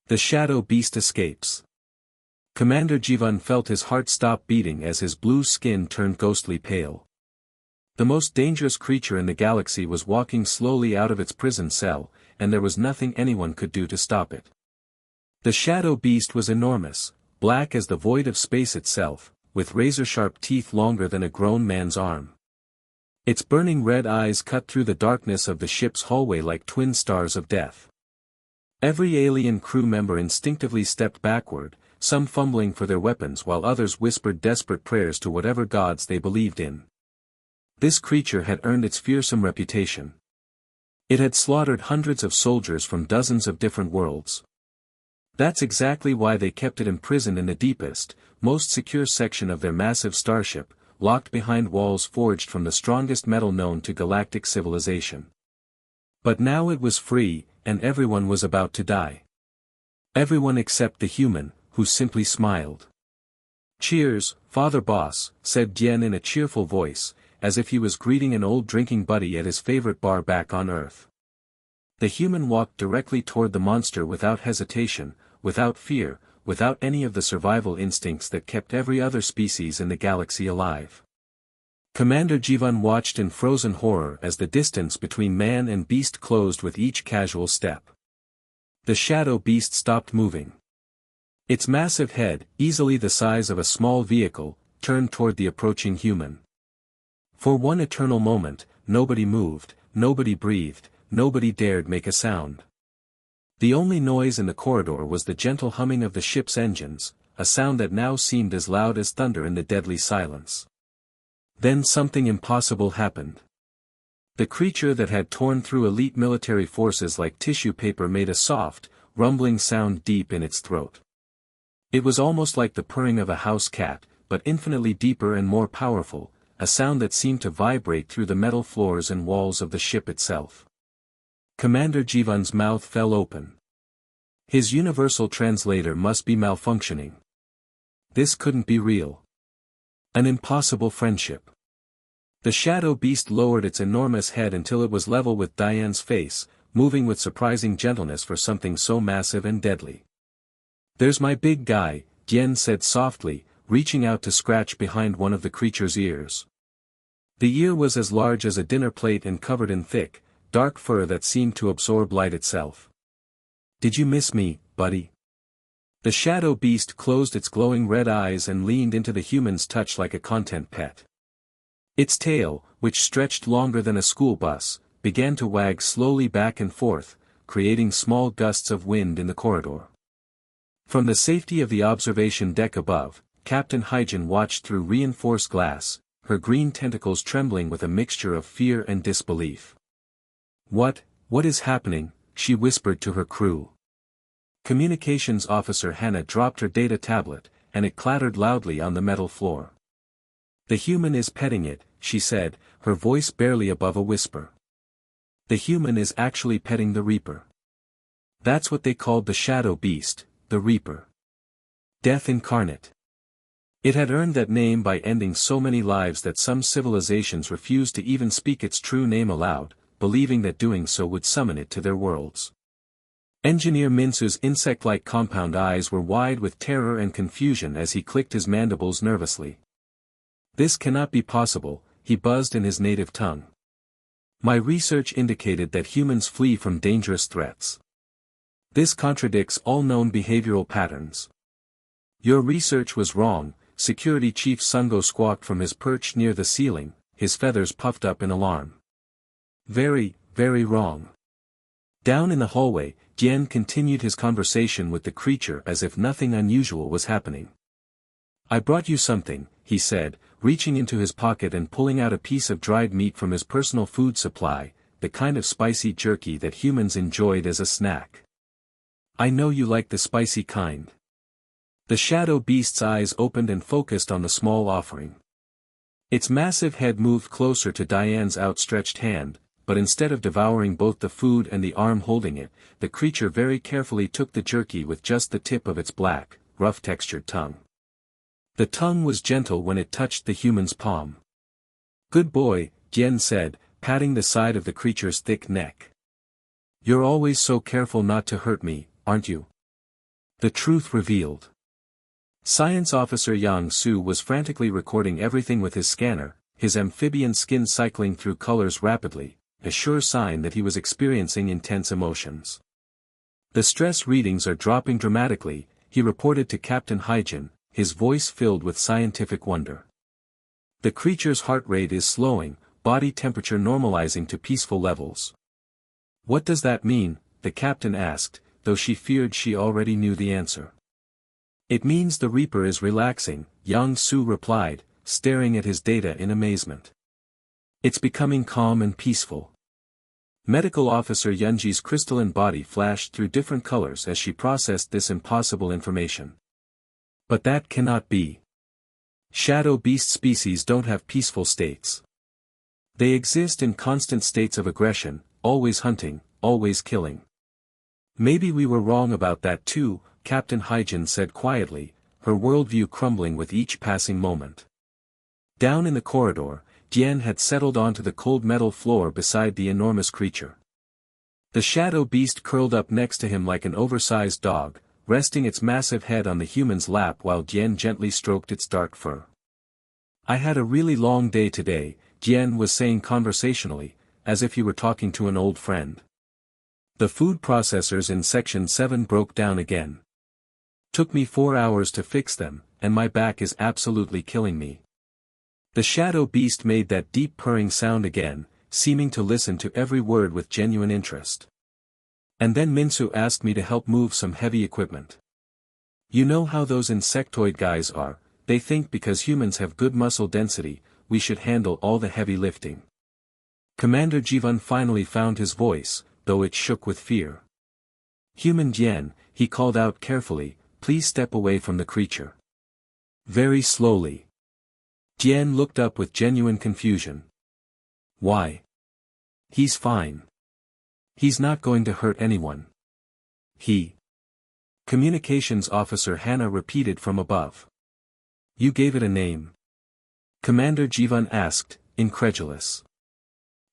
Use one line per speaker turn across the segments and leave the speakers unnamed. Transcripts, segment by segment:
The shadow beast escapes. Commander Jivan felt his heart stop beating as his blue skin turned ghostly pale. The most dangerous creature in the galaxy was walking slowly out of its prison cell, and there was nothing anyone could do to stop it. The shadow beast was enormous, black as the void of space itself, with razor-sharp teeth longer than a grown man's arm. Its burning red eyes cut through the darkness of the ship's hallway like twin stars of death. Every alien crew member instinctively stepped backward, some fumbling for their weapons while others whispered desperate prayers to whatever gods they believed in. This creature had earned its fearsome reputation. It had slaughtered hundreds of soldiers from dozens of different worlds. That's exactly why they kept it imprisoned in the deepest, most secure section of their massive starship, locked behind walls forged from the strongest metal known to galactic civilization. But now it was free, and everyone was about to die. Everyone except the human, who simply smiled. "Cheers, Father Boss," said Dian in a cheerful voice, as if he was greeting an old drinking buddy at his favorite bar back on Earth. The human walked directly toward the monster without hesitation, without fear, without any of the survival instincts that kept every other species in the galaxy alive. Commander Jivan watched in frozen horror as the distance between man and beast closed with each casual step. The shadow beast stopped moving. Its massive head, easily the size of a small vehicle, turned toward the approaching human. For one eternal moment, nobody moved, nobody breathed, nobody dared make a sound. The only noise in the corridor was the gentle humming of the ship's engines, a sound that now seemed as loud as thunder in the deadly silence. Then something impossible happened. The creature that had torn through elite military forces like tissue paper made a soft, rumbling sound deep in its throat. It was almost like the purring of a house cat, but infinitely deeper and more powerful, a sound that seemed to vibrate through the metal floors and walls of the ship itself. Commander Jivan's mouth fell open. His universal translator must be malfunctioning. This couldn't be real. An impossible friendship. The shadow beast lowered its enormous head until it was level with Dian's face, moving with surprising gentleness for something so massive and deadly. "There's my big guy," Dian said softly, reaching out to scratch behind one of the creature's ears. The ear was as large as a dinner plate and covered in thick, dark fur that seemed to absorb light itself. "Did you miss me, buddy?" The shadow beast closed its glowing red eyes and leaned into the human's touch like a content pet. Its tail, which stretched longer than a school bus, began to wag slowly back and forth, creating small gusts of wind in the corridor. From the safety of the observation deck above, Captain Hygen watched through reinforced glass, her green tentacles trembling with a mixture of fear and disbelief. What is happening?" she whispered to her crew. Communications Officer Hannah dropped her data tablet, and it clattered loudly on the metal floor. "The human is petting it," she said, her voice barely above a whisper. "The human is actually petting the Reaper. That's what they called the shadow beast, the Reaper. Death incarnate. It had earned that name by ending so many lives that some civilizations refused to even speak its true name aloud, believing that doing so would summon it to their worlds. Engineer Minsu's insect-like compound eyes were wide with terror and confusion as he clicked his mandibles nervously. "This cannot be possible," he buzzed in his native tongue. "My research indicated that humans flee from dangerous threats. This contradicts all known behavioral patterns." "Your research was wrong," Security Chief Sungo squawked from his perch near the ceiling, his feathers puffed up in alarm. "Very, very wrong." Down in the hallway, Dian continued his conversation with the creature as if nothing unusual was happening. "I brought you something," he said, reaching into his pocket and pulling out a piece of dried meat from his personal food supply, the kind of spicy jerky that humans enjoyed as a snack. "I know you like the spicy kind." The shadow beast's eyes opened and focused on the small offering. Its massive head moved closer to Dian's outstretched hand, but instead of devouring both the food and the arm holding it, the creature very carefully took the jerky with just the tip of its black, rough-textured tongue. The tongue was gentle when it touched the human's palm. "Good boy," Dian said, patting the side of the creature's thick neck. "You're always so careful not to hurt me, aren't you?" The truth revealed. Science Officer Yang Su was frantically recording everything with his scanner, his amphibian skin cycling through colors rapidly, a sure sign that he was experiencing intense emotions. The stress readings are dropping dramatically, he reported to Captain Hyjin, his voice filled with scientific wonder. The creature's heart rate is slowing, body temperature normalizing to peaceful levels. What does that mean? The captain asked, though she feared she already knew the answer. It means the Reaper is relaxing, Yang Su replied, staring at his data in amazement. It's becoming calm and peaceful. Medical Officer Yunji's crystalline body flashed through different colors as she processed this impossible information. But that cannot be. Shadow beast species don't have peaceful states. They exist in constant states of aggression, always hunting, always killing. Maybe we were wrong about that too, Captain Hyjin said quietly, her worldview crumbling with each passing moment. Down in the corridor, Dian had settled onto the cold metal floor beside the enormous creature. The shadow beast curled up next to him like an oversized dog, resting its massive head on the human's lap while Dian gently stroked its dark fur. I had a really long day today, Dian was saying conversationally, as if he were talking to an old friend. The food processors in Section 7 broke down again. Took me 4 hours to fix them, and my back is absolutely killing me. The shadow beast made that deep purring sound again, seeming to listen to every word with genuine interest. And then Minsu asked me to help move some heavy equipment. You know how those insectoid guys are, they think because humans have good muscle density, we should handle all the heavy lifting. Commander Jivan finally found his voice, though it shook with fear. Human Dian, he called out carefully, please step away from the creature. Very slowly. Dian looked up with genuine confusion. Why? He's fine. He's not going to hurt anyone. He. Communications Officer Hannah repeated from above. You gave it a name? Commander Jivan asked, incredulous.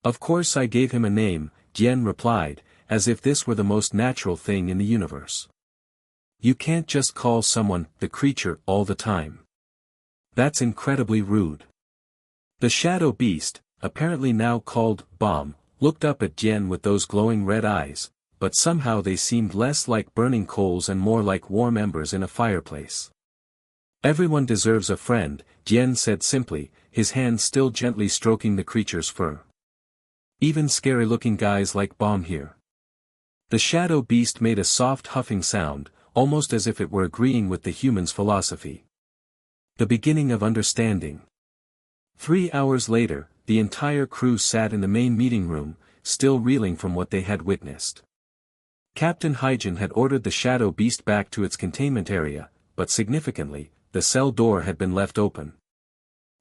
Of course I gave him a name, Dian replied, as if this were the most natural thing in the universe. You can't just call someone the creature all the time. That's incredibly rude. The shadow beast, apparently now called Bomb, looked up at Dian with those glowing red eyes, but somehow they seemed less like burning coals and more like warm embers in a fireplace. Everyone deserves a friend, Dian said simply, his hand still gently stroking the creature's fur. Even scary-looking guys like Bomb here. The shadow beast made a soft huffing sound, almost as if it were agreeing with the human's philosophy. The beginning of understanding. 3 hours later, the entire crew sat in the main meeting room, still reeling from what they had witnessed. Captain Hyjin had ordered the shadow beast back to its containment area, but significantly, the cell door had been left open.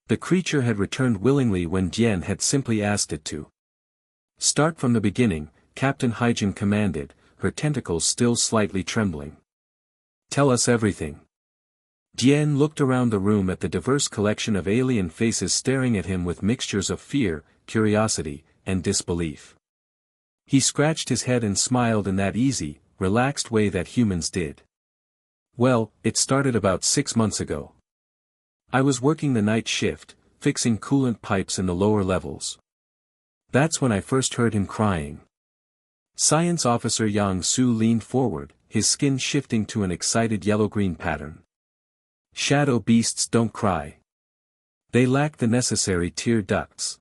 The creature had returned willingly when Dian had simply asked it to. Start from the beginning, Captain Hyjin commanded, her tentacles still slightly trembling. Tell us everything. Dian looked around the room at the diverse collection of alien faces staring at him with mixtures of fear, curiosity, and disbelief. He scratched his head and smiled in that easy, relaxed way that humans did. Well, it started about 6 months ago. I was working the night shift, fixing coolant pipes in the lower levels. That's when I first heard him crying. Science Officer Yang Su leaned forward, his skin shifting to an excited yellow-green pattern. Shadow beasts don't cry. They lack the necessary tear ducts.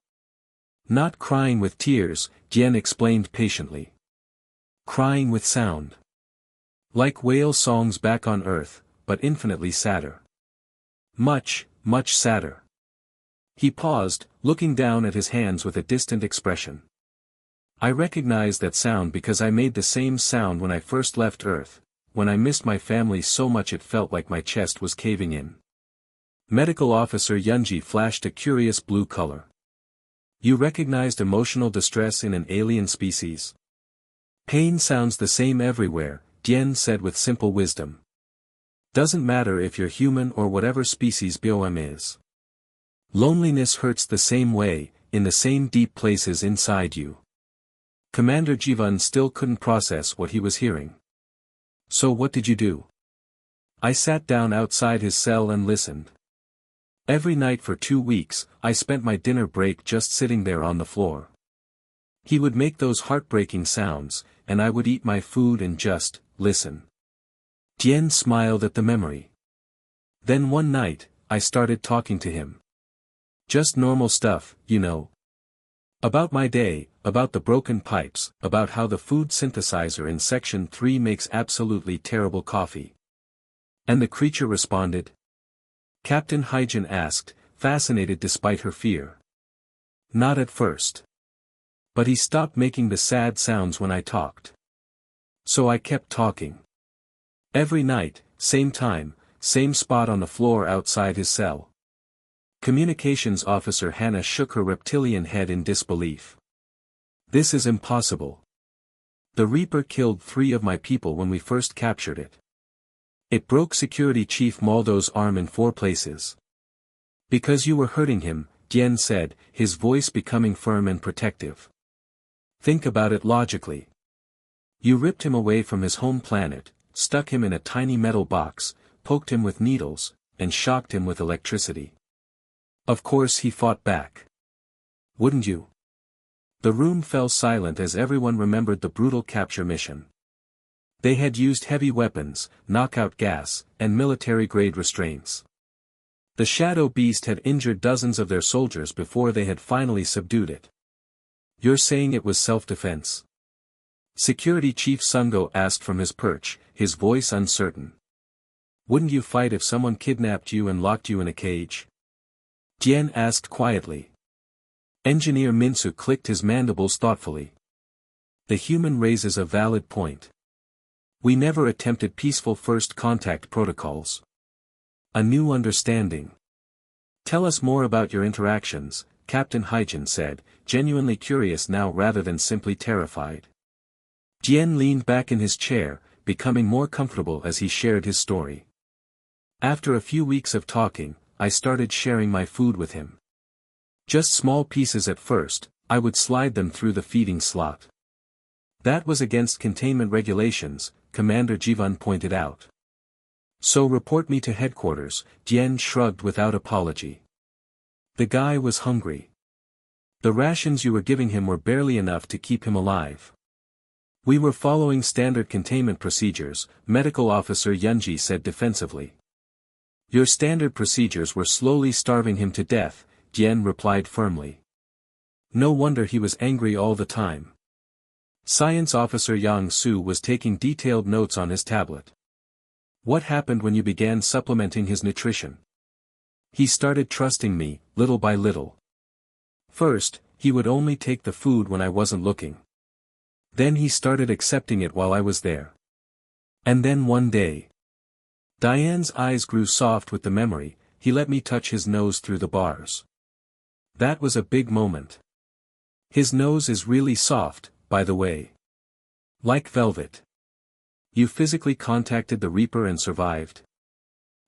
Not crying with tears, Dian explained patiently. Crying with sound. Like whale songs back on Earth, but infinitely sadder. Much, much sadder. He paused, looking down at his hands with a distant expression. I recognize that sound because I made the same sound when I first left Earth, when I missed my family so much it felt like my chest was caving in. Medical Officer Yunji flashed a curious blue color. You recognized emotional distress in an alien species? Pain sounds the same everywhere, Dian said with simple wisdom. Doesn't matter if you're human or whatever species BOM is. Loneliness hurts the same way, in the same deep places inside you. Commander Jivan still couldn't process what he was hearing. So what did you do? I sat down outside his cell and listened. Every night for 2 weeks, I spent my dinner break just sitting there on the floor. He would make those heartbreaking sounds, and I would eat my food and just listen. Dian smiled at the memory. Then one night, I started talking to him. Just normal stuff, you know. About my day, about the broken pipes, about how the food synthesizer in Section 3 makes absolutely terrible coffee. And the creature responded? Captain Hygiene asked, fascinated despite her fear. Not at first. But he stopped making the sad sounds when I talked. So I kept talking. Every night, same time, same spot on the floor outside his cell. Communications Officer Hannah shook her reptilian head in disbelief. This is impossible. The Reaper killed 3 of my people when we first captured it. It broke Security Chief Maldo's arm in 4 places. Because you were hurting him, Dian said, his voice becoming firm and protective. Think about it logically. You ripped him away from his home planet, stuck him in a tiny metal box, poked him with needles, and shocked him with electricity. Of course he fought back. Wouldn't you? The room fell silent as everyone remembered the brutal capture mission. They had used heavy weapons, knockout gas, and military-grade restraints. The Shadow Beast had injured dozens of their soldiers before they had finally subdued it. You're saying it was self-defense? Security Chief Sungo asked from his perch, his voice uncertain. Wouldn't you fight if someone kidnapped you and locked you in a cage? Dian asked quietly. Engineer Minsu clicked his mandibles thoughtfully. The human raises a valid point. We never attempted peaceful first contact protocols. A new understanding. Tell us more about your interactions, Captain Hygiene said, genuinely curious now rather than simply terrified. Dian leaned back in his chair, becoming more comfortable as he shared his story. After a few weeks of talking, I started sharing my food with him. Just small pieces at first, I would slide them through the feeding slot. That was against containment regulations, Commander Jivan pointed out. So report me to headquarters, Dian shrugged without apology. The guy was hungry. The rations you were giving him were barely enough to keep him alive. We were following standard containment procedures, Medical Officer Yunji said defensively. Your standard procedures were slowly starving him to death, Dian replied firmly. No wonder he was angry all the time. Science Officer Yang Su was taking detailed notes on his tablet. What happened when you began supplementing his nutrition? He started trusting me, little by little. First, he would only take the food when I wasn't looking. Then he started accepting it while I was there. And then one day. Diane's eyes grew soft with the memory, he let me touch his nose through the bars. That was a big moment. His nose is really soft, by the way. Like velvet. You physically contacted the Reaper and survived?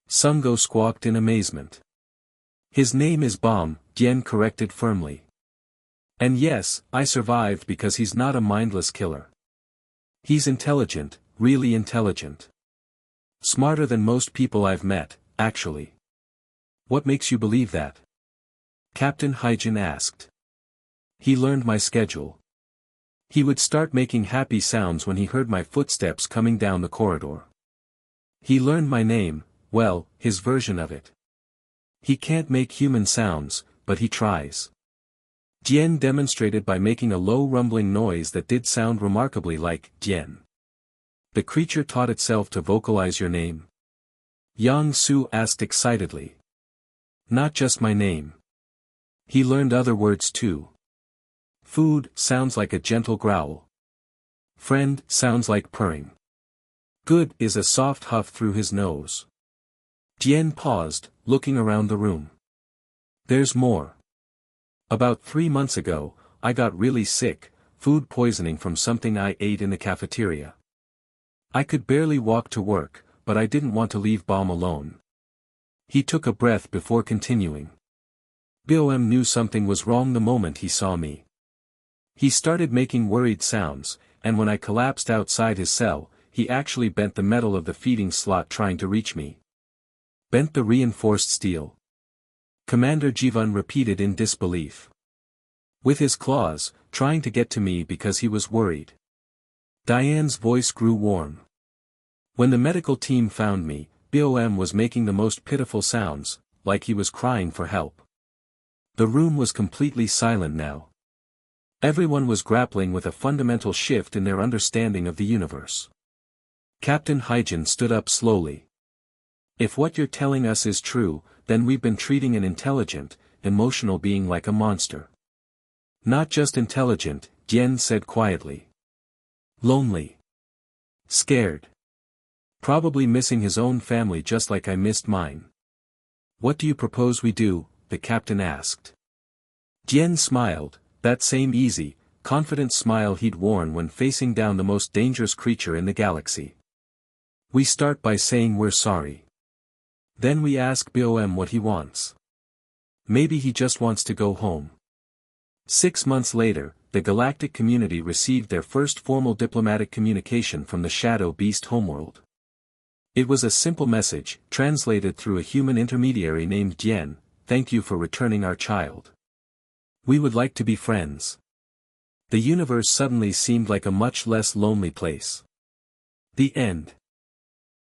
Sungo squawked in amazement. His name is Bomb, Dian corrected firmly. And yes, I survived because he's not a mindless killer. He's intelligent, really intelligent. Smarter than most people I've met, actually. What makes you believe that? Captain Hygiene asked. He learned my schedule. He would start making happy sounds when he heard my footsteps coming down the corridor. He learned my name, well, his version of it. He can't make human sounds, but he tries. Dian demonstrated by making a low rumbling noise that did sound remarkably like Dian. The creature taught itself to vocalize your name? Yang Su asked excitedly. Not just my name. He learned other words too. Food sounds like a gentle growl. Friend sounds like purring. Good is a soft huff through his nose. Dian paused, looking around the room. There's more. About 3 months ago, I got really sick, food poisoning from something I ate in the cafeteria. I could barely walk to work, but I didn't want to leave Bomb alone. He took a breath before continuing. Bom knew something was wrong the moment he saw me. He started making worried sounds, and when I collapsed outside his cell, he actually bent the metal of the feeding slot trying to reach me. Bent the reinforced steel. Commander Jivan repeated in disbelief. With his claws, trying to get to me because he was worried. Dian's voice grew warm. When the medical team found me, BOM was making the most pitiful sounds, like he was crying for help. The room was completely silent now. Everyone was grappling with a fundamental shift in their understanding of the universe. Captain Hygen stood up slowly. If what you're telling us is true, then we've been treating an intelligent, emotional being like a monster. Not just intelligent, Dian said quietly. Lonely. Scared. Probably missing his own family just like I missed mine. What do you propose we do? The captain asked. Dian smiled, that same easy, confident smile he'd worn when facing down the most dangerous creature in the galaxy. We start by saying we're sorry. Then we ask BOM what he wants. Maybe he just wants to go home. 6 months later, the galactic community received their first formal diplomatic communication from the Shadow Beast homeworld. It was a simple message, translated through a human intermediary named Dian: "Thank you for returning our child. We would like to be friends." The universe suddenly seemed like a much less lonely place. The end.